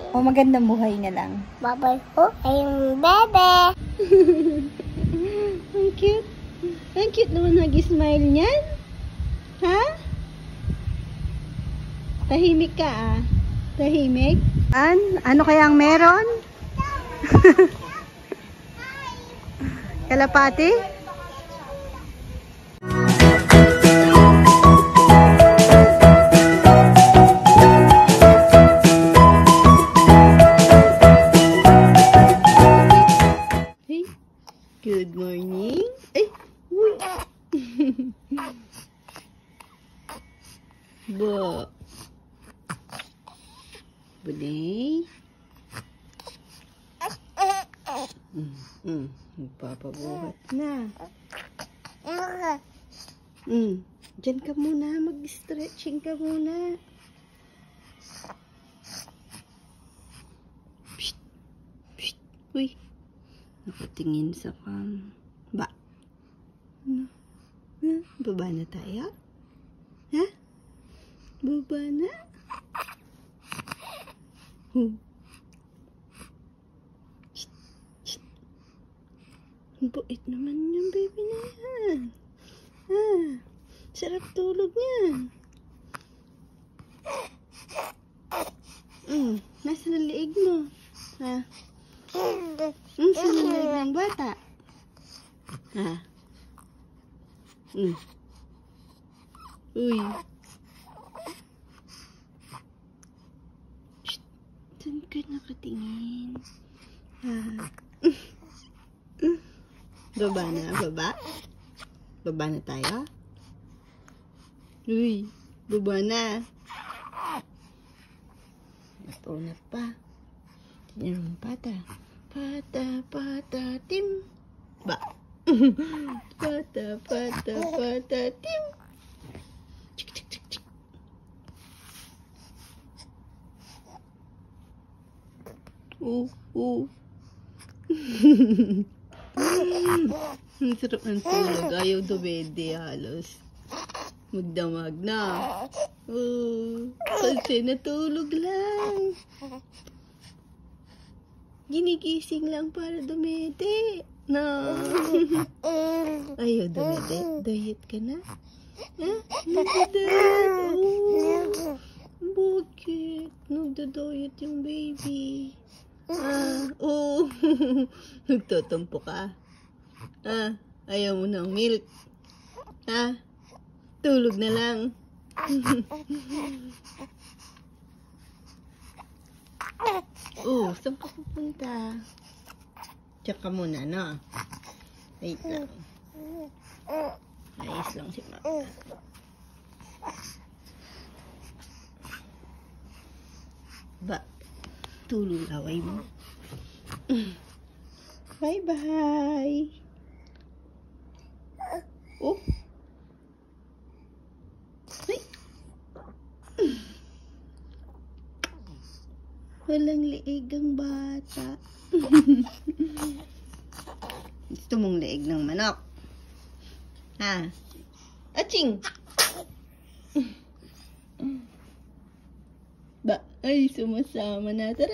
O magandang buhay na lang. Babay ko ay yung bebe. Ang cute. Ang cute naman nag-smile niyan. Ha? Tahimik ka ah. Tahimik? Ano kaya ang meron? Kalapati? Hey, good morning. Ay, uy. Bo. Bunay. Magpapabuhat na. Diyan ka muna. Mag-stretching ka muna. Psst. Psst. Uy. Nakatingin sa cam. Ba? Ano? Baba na tayo? Ha? Baba na? Ang bait naman yung baby na yan. Sarap tulog niyan. Nasa liig mo. Nasa liig ng bata. Uy. Saan ka nakatingin? Baba na, baba? Baba na tayo? Uy, baba na. Natunat pa. Tignan mo pata. Pata, tim. Ba? Pata, tim. Chik, chik, chik, chik. Ang sarap ng tulog. Ayaw dumede halos. Magdamag na. Kasi natulog lang. Ginigising lang para dumede. No. Ayaw dumede. Diet ka na? Nagda-diet. Bakit? Nagda-diet yung baby. Nagtotompo ka. Ayaw mo ng milk. Tulog na lang. Saan ka pupunta? Check ka muna, no? Wait lang. Ayos lang si Mama. Ba? Tulog away mo. Bye-bye. Ay. Walang liig ang bata. Gusto mong liig ng manok? Aching! Ba? Ay, sumasama na. Tara.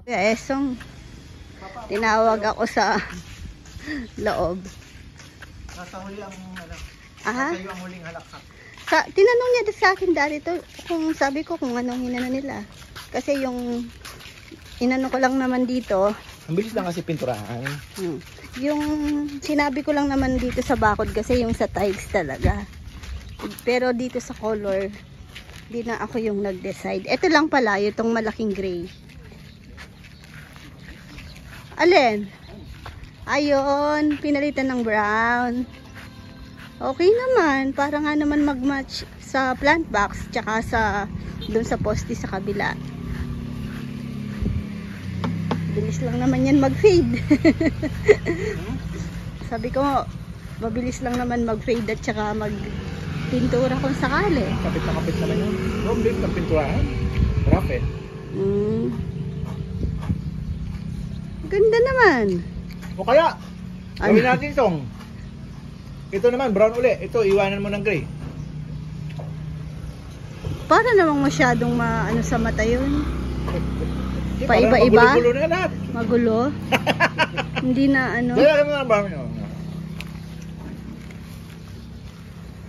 Esong, tinawag ako sa loob. Nasa huli ang Aha. Sa'yo ang huling halaksak. Tinanong niya sa akin dati to, kung sabi ko kung anong hinano nila. Kasi yung inano ko lang naman dito. Ang bilis lang kasi pinturahan. Yung sinabi ko lang naman dito sa bakod kasi yung sa tiles talaga. Pero dito sa color, di na ako yung nag-decide. Ito lang pala, itong malaking gray. Alin? Ayun, pinalitan ng brown. Okay naman, para nga naman mag-match sa plant box tsaka sa doon sa poste sa kabila. Bilis lang naman yan mag-fade. Sabi ko, mabilis lang naman mag-fade at tsaka mag-pintura kung sakali. Kapit na kapit naman yun. No, bilis ng pinturahan. Rough eh. Ganda naman. O kaya, gawin natin itong Ito naman, brown uli. Ito, iwanan mo ng gray. Para namang masyadong ano sa mata yun. Hindi, Paiba-iba? parang magulo-gulo na lahat. Magulo. Hindi na ano. Dala mo ng brown yun.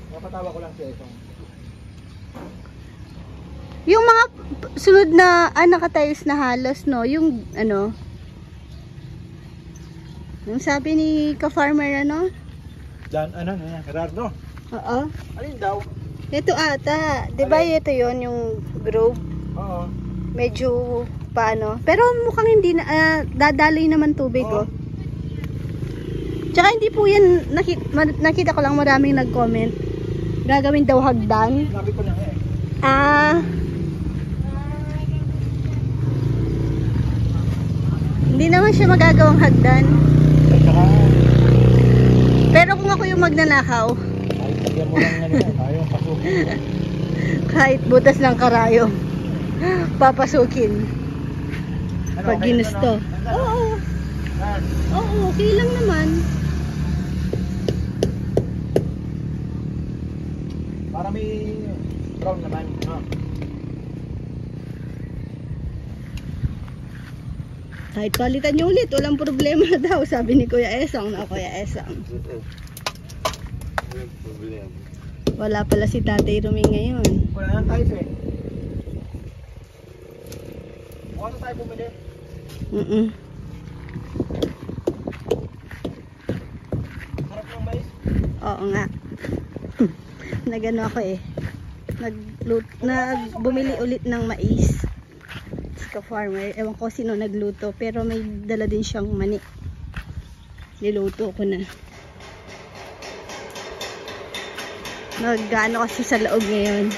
Napatawa ko lang siya itong. Yung mga sunod na nakatayos na halos, no? Yung ano, yung sabi ni ka-farmer, ano? Gerardo. Oo. Alin daw? Ito ata. Diba ito yon yung grove? Oo. Medyo paano. Pero mukhang hindi na, dadaloy naman tubig, oh. Tsaka hindi po yan, nakita ko lang maraming nag-comment. Gagawin daw hagdan. Sabi ko na eh. Hindi naman siya magagawang hagdan. At saka, Pero kung ako yung magnanakaw, kahit sagyan mo lang yan, tayong pasukin. kahit butas ng karayom, papasukin. Ano, Pag okay ginusto. ito, no? Oo. Yan. Oo, okay lang naman. Para may brown naman. No? Kahit palitan nyo ulit, walang problema daw, sabi ni Kuya Esong. Na Kuya Esong. Walang problema. Wala pala si Tatay Ruming ngayon. Wala na tayo eh. Mukha na tayo bumili. Sarap ng mais. Oo nga. Nagano ako eh. Bumili ulit ng mais. Si ka-farmer. Ewan ko sino nagluto. Pero may dala din siyang mani. Niluto ko na. Nagano kasi sa loob ngayon.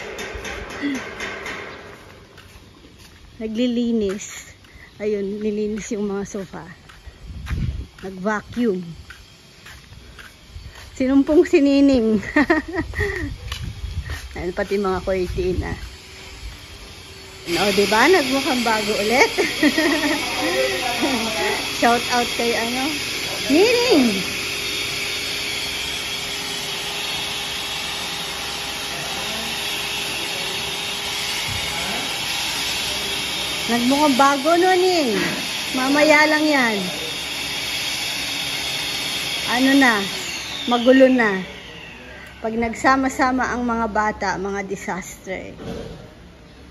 Naglilinis. Ayun, nilinis yung mga sofa. Nag-vacuum. Sinumpong sinining. Ayan, pati mga cortina. No, diba? Nagmukhang bago ulit. Shout out kay Nining! Nagmukhang bago nun eh. Mamaya lang yan. Ano na? Magulo na. Pag nagsama-sama ang mga bata, mga disaster.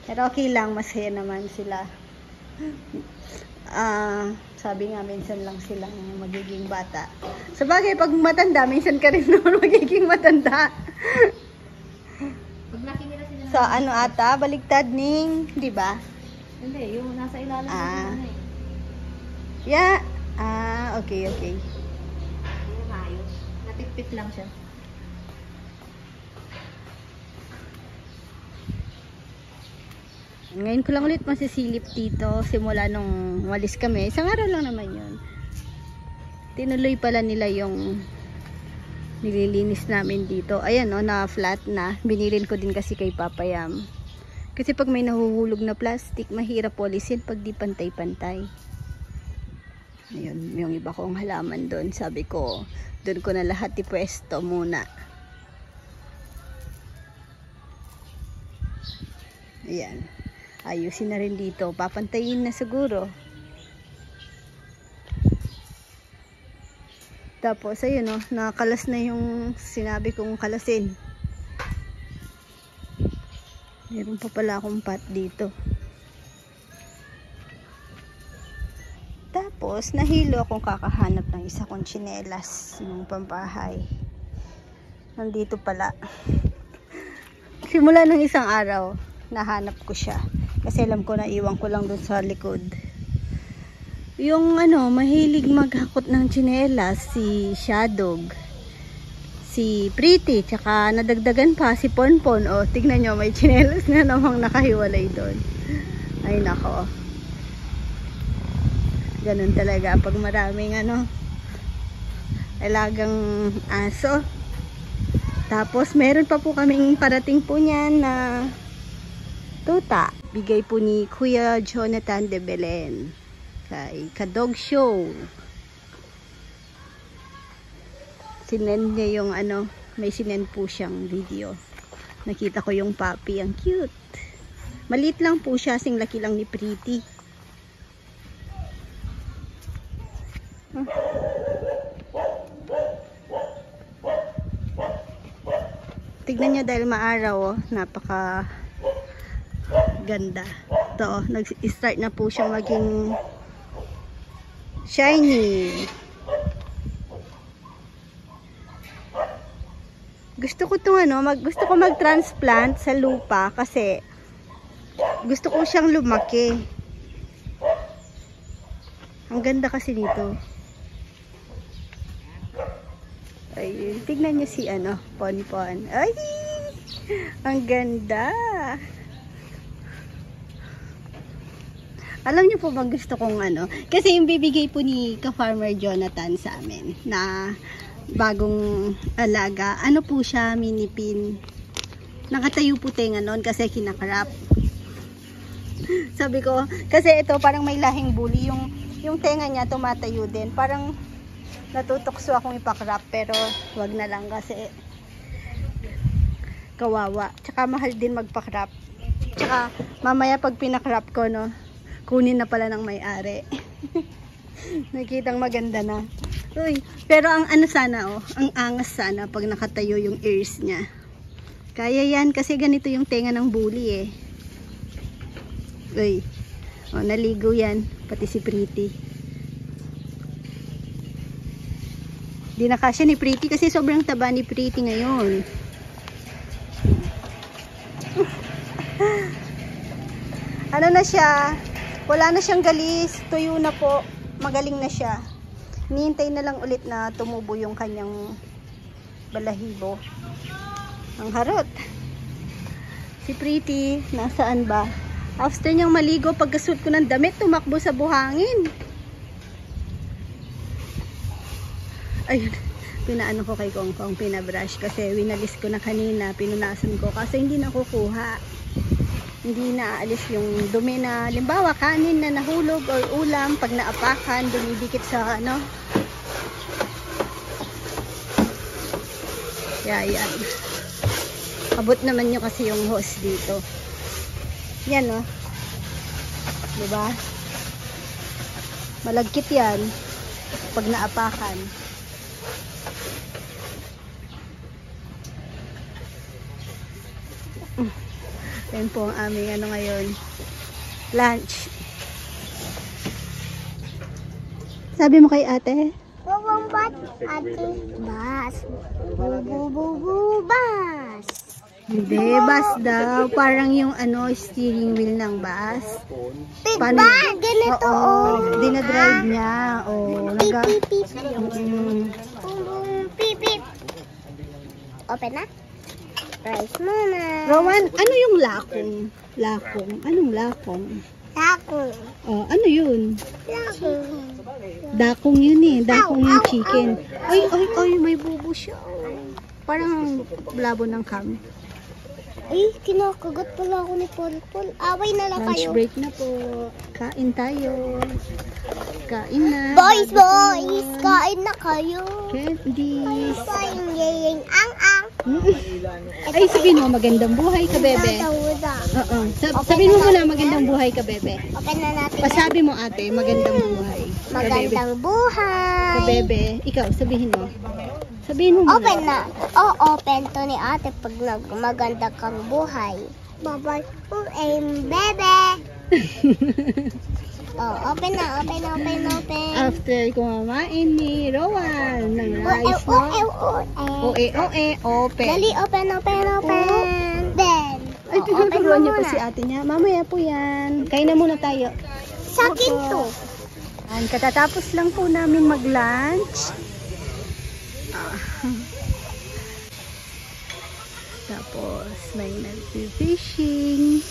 Pero okay lang, masaya naman sila. Sabi nga, minsan lang silang magiging bata. Sabagay, pag matanda, minsan ka rin naman magiging matanda. So, ano ata? Baligtad ning, di ba? Hindi, yung nasa ilalim ng Yeah. Okay. yung ayos. Natipit lang siya. Ngayon ko lang ulit masisilip dito simula nung walis kami. Isang araw lang naman yun. Tinuloy pala nila yung nililinis namin dito. Ayan na flat na. Binilin ko din kasi kay Papa Yam. Kasi pag may nahuhulog na plastic, mahirap polisin pag di pantay-pantay. Ayun, yung iba kong halaman doon. Sabi ko, doon ko na lahat ipwesto muna. Ayan. Ayusin na rin dito. Papantayin na siguro. Tapos, ayun nakakalas na yung sinabi kong kalasin. Meron pa pala akong pot dito. Tapos, nahilo akong kakahanap ng isa kong tsinelas. Yung pambahay. Nandito pala. Simula ng isang araw, nahanap ko siya. Kasi alam ko na iwan ko lang doon sa likod. Yung mahilig maghakot ng tsinelas, si Shadog, si Pretty, tsaka nadagdagan pa si Ponpon. O, tignan nyo, may tsinelas na namang nakahiwalay doon. Ay, nako. Ganun talaga pag maraming alagang aso. Tapos, meron pa po kaming parating po niyan na tuta. Bigay po ni Kuya Jonathan de Belen kay Kadog Show. sinend niya yung ano, may sinend po siyang video. Nakita ko yung puppy, ang cute. Maliit lang po siya, sing laki lang ni Pretty. Tignan nyo dahil maaraw, oh. Napaka ganda. Ito, oh, nag-start na po siyang maging shiny. Gusto ko itong ano, gusto ko mag-transplant sa lupa kasi gusto ko siyang lumaki. Ang ganda kasi dito. Ayun, tignan niyo si ano, Ponpon. Ay! Ang ganda! Alam niyo po ba gusto kong ano? Kasi yung bibigay po ni ka-farmer Jonathan sa amin na bagong alaga. Ano po siya, mini pin. Nakatayo po tenga noon kasi kinakarap. Sabi ko, kasi ito parang may lahing bully. Yung tenga niya tumatayo din. Parang natutokso akong ipakrap pero wag na lang kasi kawawa. Tsaka mahal din magpakrap. Tsaka mamaya pag pinakrap ko, no, kunin na pala ng may-ari. Nakitang maganda na. Uy, pero ang ano sana, oh, ang angas sana pag nakatayo yung ears niya. Kaya yan kasi ganito yung tenga ng bully eh. Uy, oh, naligo yan pati si Pretty. Di na kasya ni Pretty kasi sobrang taba ni Pretty ngayon. Ano na siya? Wala na siyang galis. Tuyo na po. Magaling na siya. Nihintay na lang ulit na tumubo yung kanyang balahibo. Ang harot. Si Pretty, nasaan ba? After niyang maligo, pagkasuot ko ng damit, tumakbo sa buhangin. Ayun, pinaano ko kay Kongkong, pinabrush kasi winalis ko na kanina, pinunasan ko kasi hindi nakukuha. Hindi na aalis yung dumi na, limbawa kanin na nahulog or ulam, pag naapakan, dumidikit sa ano. Yan. Abot naman nyo kasi yung hose dito. Yan, no? Diba? Malagkit yan pag naapakan. Yan po ang aming ano ngayon, lunch. Sabi mo kay ate? Bubumbat, ate. Bas. Bubububas. Hindi, bus daw. Parang yung ano, steering wheel ng bus. Paano? Ganito, Oo, dinadrive niya. Oo, Pip. Pip, pip. Open na? Rice muna. Rowan, ano yung lakong? Lakong? Anong lakong? Dakong. Oh, ano yun? Dakong. Dakong yun eh. Dakong yung chicken. Ay, may bubo siya. Parang labo ng kami. Ay, kinakagat pala ako ni Polpol. Away na lang Lunch kayo. break na po. Kain tayo. Kain na. Boys, kain na kayo. Candies. Yeyeng ang. Ay, sabihin mo, magandang buhay ka, bebe. Oo. Sabihin mo muna, magandang buhay ka, bebe. Open na natin. Pasabi mo, ate, magandang buhay. Magandang Ka, buhay. bebe. Ikaw, sabihin mo. Sabihin mo muna. Open na. Open to ni ate pag maganda kang buhay. Bye-bye. Bebe. Open na. After kumamain ni Rowan ng rice, no? Open. Dali, open. Then, Ay, tinuturuan niya pa si ate niya. Mamaya po yan. Kain na muna tayo. Sa akin to. Katatapos lang po namin mag-lunch. Tapos, may nag-fishing.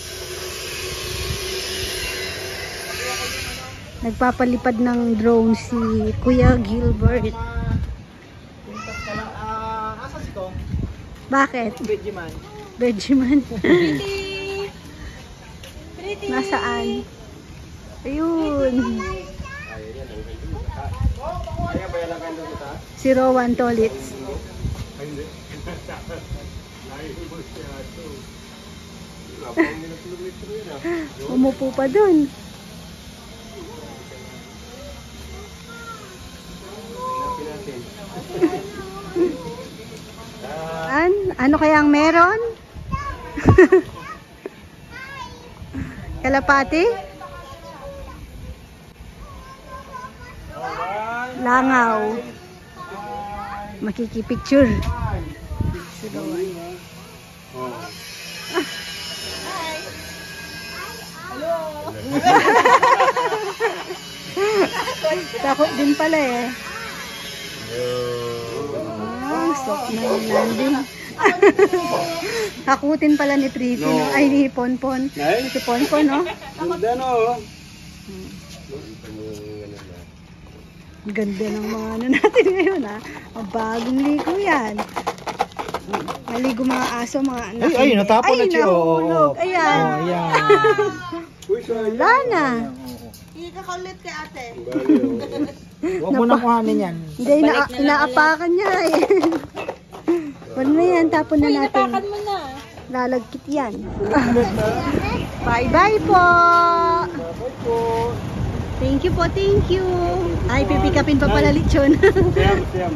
Nagpapalipad ng drone si Kuya Gilbert. Asa si Kong? Bakit? Vegeman. Vegeman. Nasaan? Ayun. Si Rowan Tolitz. Umupo pa dun. Ano kayang meron? Kalapati? Langaw. Makikipicture. Takot din pala eh. So na yung landing. Hakutin pala ni Pretty, no? Ay, ni Ponpon. Si Ponpon, no? Ganda, no? Ganda ng mga ano natin ngayon, ha? Bagong ligo yan. Maligo mga aso, mga anak. Ay, natapon na siya. Nahulog. Ayan. Ayan. Wala na. Hindi ka kaulit kay ate. Huwag mo na kuhanin yan. Hindi, inaapakan niya eh. Wala na yan, tapon na natin. Mo na. Lalagkit yan. Bye-bye po. Thank you po, thank you. Ay, pipikapin pa pala lechon. Masaya.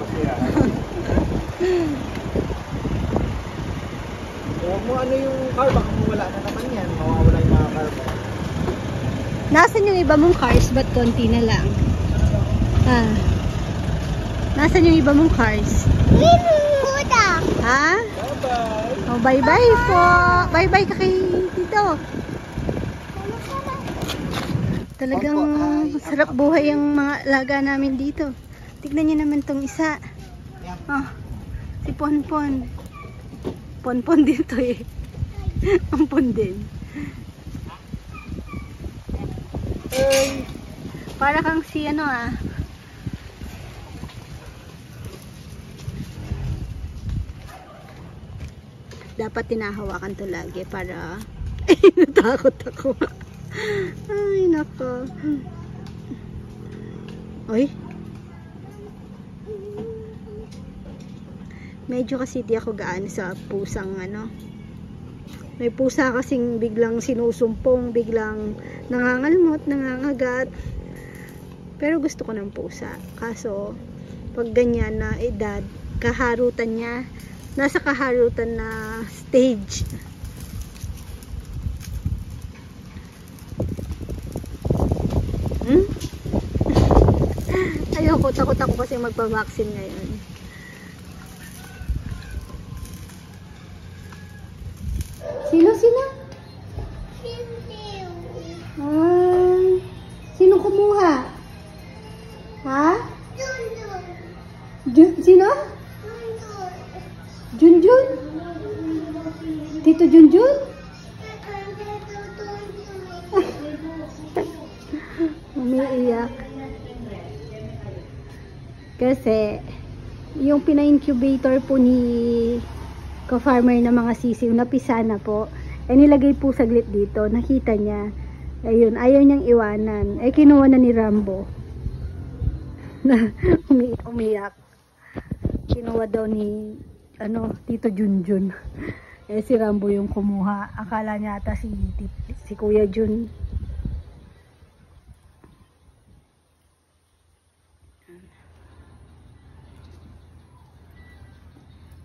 Huwag mo ano yung car, baka wala na naman yan. Mawawala yung mga car mo. Nasaan yung iba mong cars? Ba't konti na lang? Nasaan yung iba mong cars? Ha? Bye-bye. Oh, bye-bye po. Bye-bye ka kay Tito. Talagang sarap buhay ang mga alaga namin dito. Tignan niyo naman tong isa. Oh, si Ponpon. Ponpon din to eh. Ponpon din. Para kang si ano dapat tinahawakan to lagi para natakot ako. Ay nako. Oy, medyo kasi di ako gaan sa pusang ano. May pusa kasing biglang sinusumpong, biglang nangangalmot, nangangagat. Pero gusto ko ng pusa. Kaso pag ganyan na edad, kaharutan niya, nasa kaharutan na stage. Ayoko, takot ako kasi magpa-vaccine ngayon. Sino? Sino kumuha? Ha? Sino? Junjun? Tito Junjun? Umiiyak. Kasi yung pina-incubator po ni ka-farmer na mga sisiw, napisa na po. Nilagay po saglit dito. Nakita niya. Ayun, ayaw niyang iwanan. Kinuha na ni Rambo. Umiyak. Kinuha daw ni Tito Junjun. Si Rambo yung kumuha. Akala niya ata si Kuya Jun.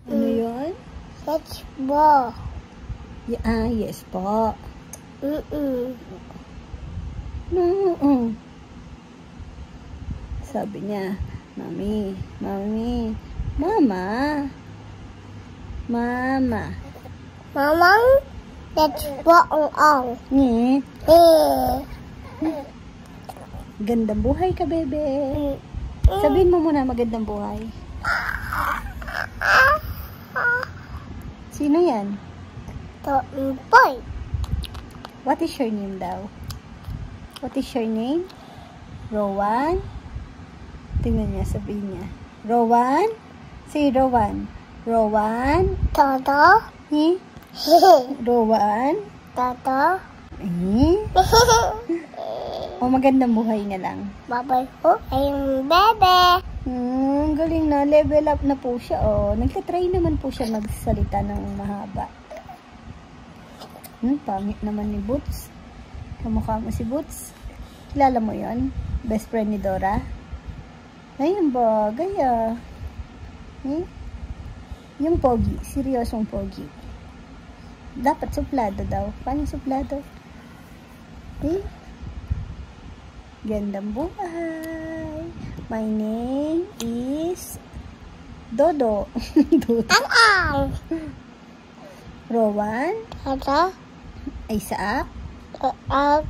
Ano yun? Let's go. Yes po. Sabi niya, Mami, Mama. Mamang, let's go on. Gandang buhay ka, bebe. Sabihin mo muna magandang buhay. Sino yan? Boy. What is your name daw? What is your name? Rowan? Tingnan niya, sabihin niya. Rowan? Say Rowan. Rowan? Toto. Rowan? Toto. O magandang buhay na lang. Bye-bye po, I'm bebe. Galing na. Level up na po siya. Nagtatry naman po siya magsalita ng mahaba. Pangit naman ni Boots. Kamukha mo si Boots. Kilala mo yon? Best friend ni Dora? Ayun ba? Gaya. Yung pogi. Seryosong pogi. Dapat suplado daw. Paano suplado? Gandang buhay. My name is Dodo. Dodo. Ang. Rowan. Ada. Isaac. Ang.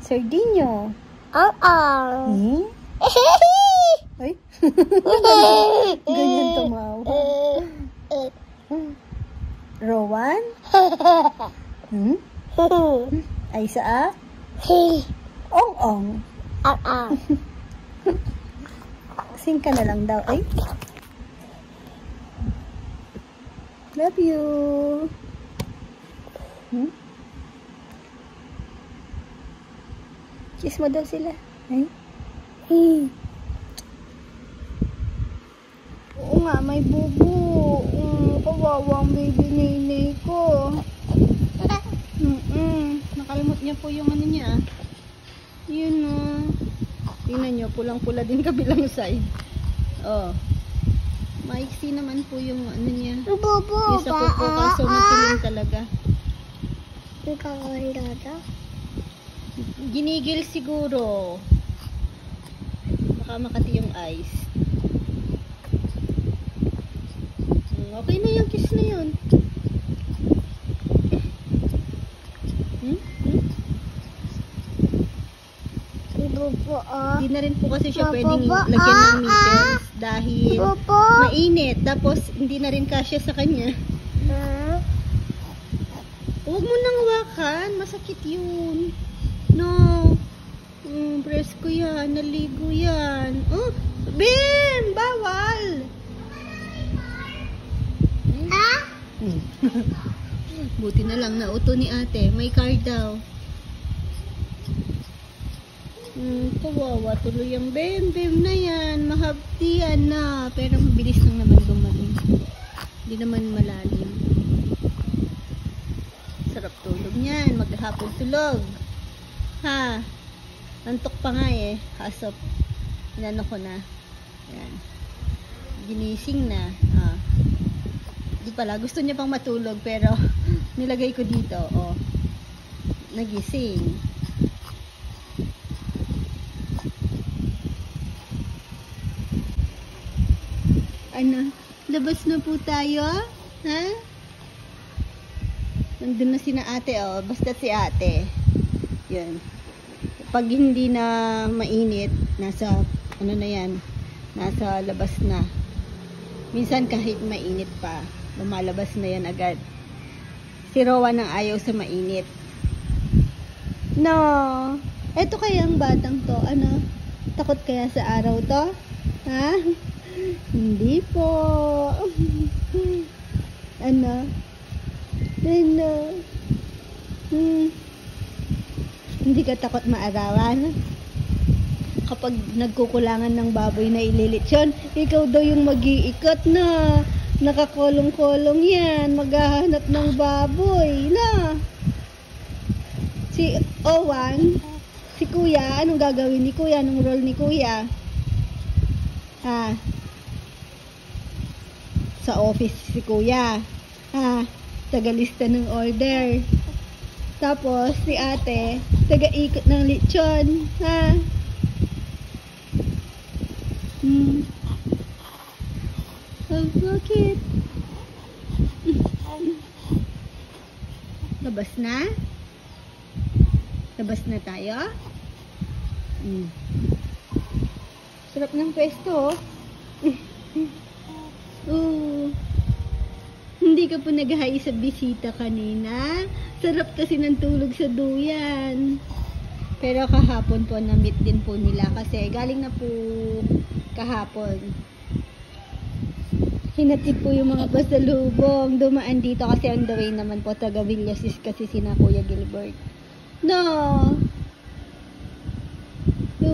Sardinio. Ang. Ay. Ganyan tumawa. Rowan. Isaac. Ong. Sing ka na lang daw. Ay. Love you. Kiss mo daw sila. Ay. Oo nga, may bubo. Kawawang baby nene ko. Nakalimot niya po yung ano niya. Yun o. Tingnan nyo, pulang-pula din kabilang side. Maiksi naman po yung ano niya. Bobo. Yung sa kuko, kaso matiling talaga. Ikaw Ginigil siguro. Baka makati yung eyes. Okay na yung kiss na yun. Hindi na rin po kasi siya pwedeng lagyan ng meters dahil mainit. Tapos hindi na rin kasya sa kanya. Huwag mo nang hawakan. Masakit yun. No. Breast ko yan. Naligo yan. Bim! Bawal! Buti na lang nauto ni ate. May card daw. Kawawa tuloy ang bim na yan. Mahaptian na. Pero mabilis lang naman gumaling. Hindi naman malalim. Sarap tulog niyan. Maghapon tulog. Ha? Antok pa nga eh. Kaso, inano ko na. Yan. Ginising na. Di pala. Gusto niya pang matulog pero nilagay ko dito. Nagising. Ano? Labas na po tayo? Ha? Nandun na si na ate, basta si ate. Yun. Pag hindi na mainit, nasa, ano na yan, nasa labas na. Minsan kahit mainit pa, lumalabas na yan agad. Si Rowan ang ayaw sa mainit. No! Eto kayang batang to, ano? Takot kaya sa araw to? Ha? Hindi po. Ano? Hindi ka takot maarawan? Kapag nagkukulangan ng baboy na ililitsyon, ikaw daw yung mag-iikot na. Nakakolong-kolong yan. Maghahanap ng baboy na. Si Owan, si Kuya, anong gagawin ni Kuya? Anong role ni Kuya? Sa office si Kuya. Tagalista ng order. Tapos si ate, taga-ikot ng lechon. Bakit? Labas na? Labas na tayo? Sarap ng pwesto. Hindi ka po nag-hi sa bisita kanina. Sarap kasi ng tulog sa duyan. Pero kahapon po na-meet din po nila kasi galing na po kahapon. Hinatid po yung mga pasalubong. Dumaan dito kasi on the way naman po taga Villasis kasi sina Kuya Gilbert. No. No.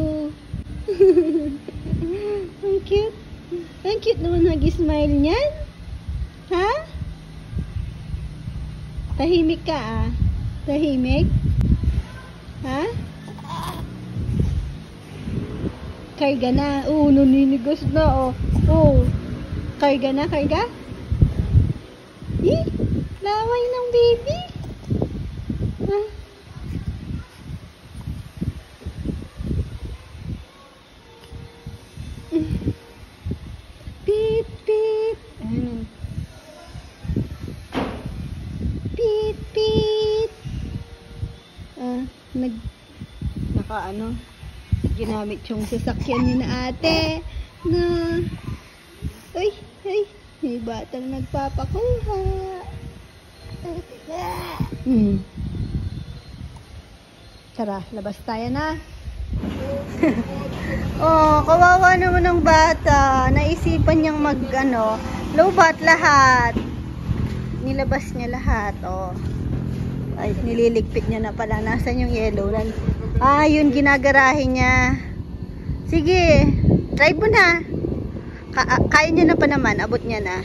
Ang cute. Ang cute naman nag-smile niyan. Ha? Tahimik ka ah. Tahimik? Ha? Karga na. Oo, naninigas na oh. Oo. Karga na, karga? Eh, laway ng baby. Ha? Beep, beep. Ano? Beep, beep. Ginamit yung sasakyan ni na ate. Na. Uy, uy. May batang nagpapakuha. Tara, labas tayo na. Oh, kawawa naman ng bata. Naisipan niyang lowbat lahat. Nilabas niya lahat, oh. Ay, nililigpit niya na pala. Nasaan yung yellow? Ah, yun ginagarahe niya. Sige, drive mo na. Kaya niya na pa naman. Abot niya na.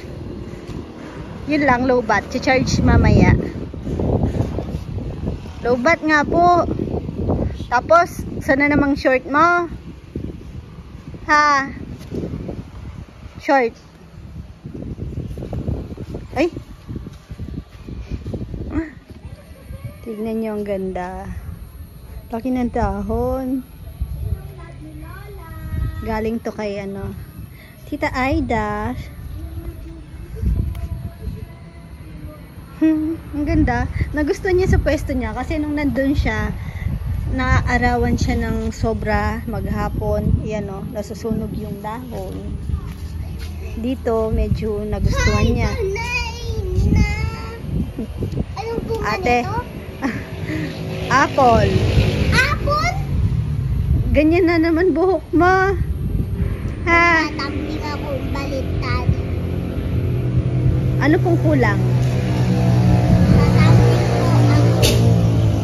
Yun lang, lowbat. Charge mamaya. Lowbat nga po. Tapos, sana namang short mo? Ha? Short. Ay. Tignan niyo ang ganda. Laki ng dahon. Galing to kay Tita Aida. Ang ganda. Nagustuhan niya sa pwesto niya kasi nung nandun siya, naaarawan siya ng sobra maghapon. Yan nasusunog yung dahon. Dito medyo nagustuhan niya. Anong bunga Ate. nito? Apple. Apple? Ganyan na naman buhok mo. Ha? Tatambling ako baliktad. Ano pong kulang? Tatambling ko ang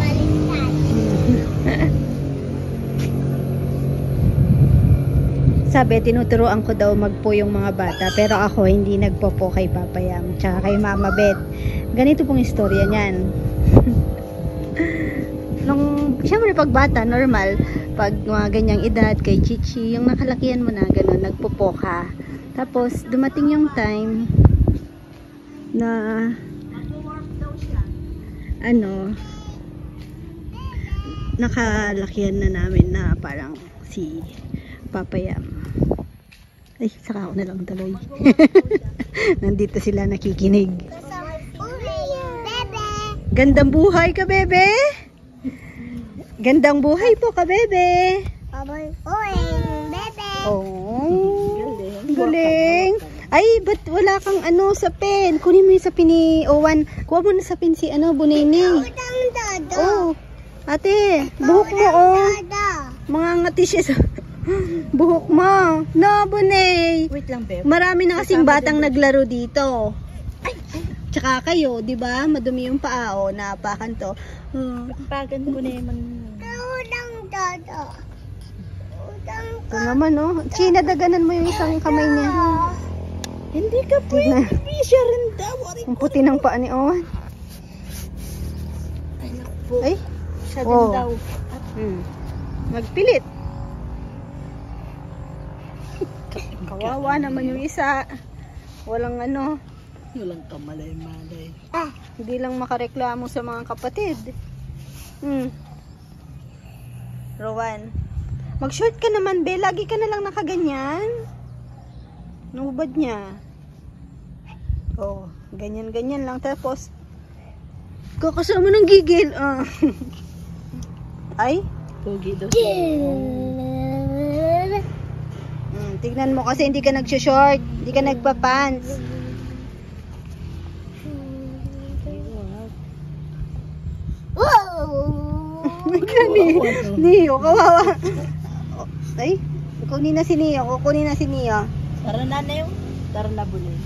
baliktad. Sabi, tinuturuan ko daw magpo yung mga bata. Pero ako, hindi nagpopo kay Papa Yam. Tsaka kay Mama Beth. Ganito pong istorya niyan. Siyempre pag bata, normal. Pag mga ganyang edad, kay Chichi, yung nakalakihan mo na, gano'n, nagpopo ka. Tapos, dumating yung time na nakalakihan na namin na parang si Papa Yam. Ay, saka ako na lang tuloy. Nandito sila nakikinig. Bebe! Gandang buhay ka, bebe! Gandang buhay po ka, bebe! Bebe! Oh, galing! Ay, ba't wala kang sa pen? Kunin mo yung sa pen ni Owan. Kuha mo na sa pen si Bunini. Oh, ate, buhok mo, oh. Mga ngati siya sa buhok mo. No, Bunay. Wait lang, Beb. Marami na kasing batang naglaro dito. Ay, tsaka kayo, di ba? Madumi yung paa, napakan to. Pagan ko na naman. Ito naman, Chinadaganan mo yung isang kamay niya. Hindi ka pwede. Siya rin daw. Ang puti ng paa ni Owan. Ay, Siya din daw. Magpilit. Kawawa naman yung isa. Walang Walang kamalay-malay. hindi lang makareklamo sa mga kapatid. Rowan, mag-short ka naman, be. Lagi ka na lang nakaganyan. Nubad niya. Oh, ganyan-ganyan lang. Tapos, kakasama ng gigil. Ay? Pogi daw. Tignan mo kasi hindi ka nag-short. Hindi ka nagpa-pants. Neo, kawawa. Ay, kunin na si Neo. Kukunin na si Neo. Tara na na yun. Tara na bunay.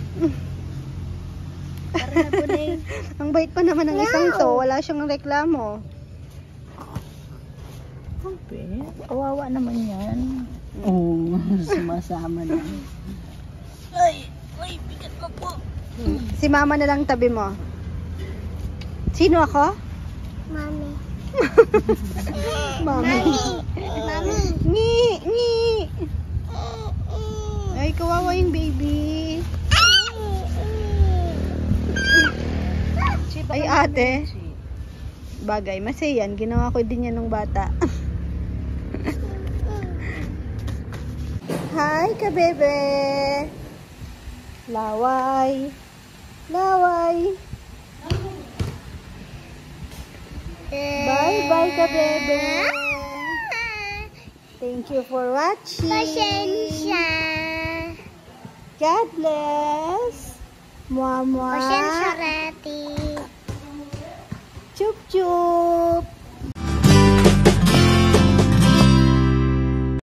Tara na bunay. Ang bait pa naman ng isang to. Wala siyang reklamo. Kape, kawawa naman yan. Oo, sumasama na. Si mama na lang tabi mo. Sino ako? Mami. Mami. Mami. Ngi, ngi. Ay, kawawa yung baby. Ay, ate. Bagay, masaya yan. Ginawa ko din yan nung bata. Hi, kabebe. Laway. Laway. Bye-bye, kabebe. Thank you for watching. Pasensya. God bless. Mua mua. Pasensya, Rati. Chup chup.